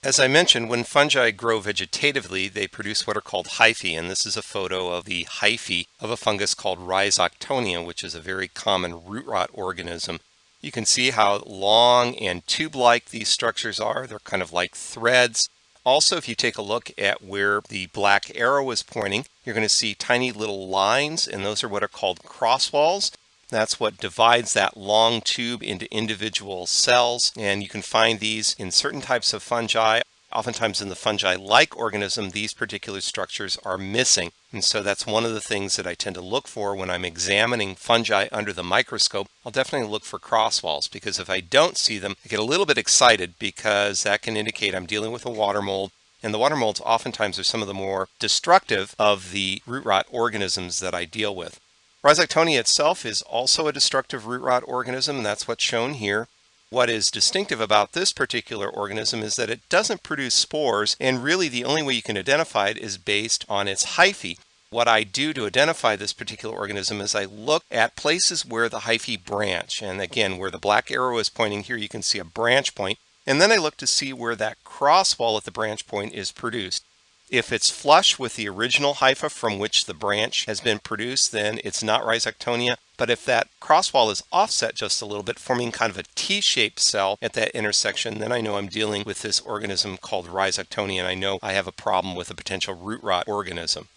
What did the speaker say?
As I mentioned, when fungi grow vegetatively, they produce what are called hyphae, and this is a photo of the hyphae of a fungus called Rhizoctonia, which is a very common root rot organism. You can see how long and tube-like these structures are. They're kind of like threads. Also, if you take a look at where the black arrow is pointing, you're going to see tiny little lines, and those are what are called crosswalls. That's what divides that long tube into individual cells, and you can find these in certain types of fungi. Oftentimes in the fungi-like organism, these particular structures are missing, and so that's one of the things that I tend to look for when I'm examining fungi under the microscope. I'll definitely look for crosswalls, because if I don't see them, I get a little bit excited because that can indicate I'm dealing with a water mold, and the water molds oftentimes are some of the more destructive of the root rot organisms that I deal with. Rhizoctonia itself is also a destructive root rot organism, and that's what's shown here. What is distinctive about this particular organism is that it doesn't produce spores, and really the only way you can identify it is based on its hyphae. What I do to identify this particular organism is I look at places where the hyphae branch, and again, where the black arrow is pointing here, you can see a branch point, and then I look to see where that crosswall at the branch point is produced. If it's flush with the original hypha from which the branch has been produced, then it's not Rhizoctonia. But if that crosswall is offset just a little bit, forming kind of a T-shaped cell at that intersection, then I know I'm dealing with this organism called Rhizoctonia, and I know I have a problem with a potential root rot organism.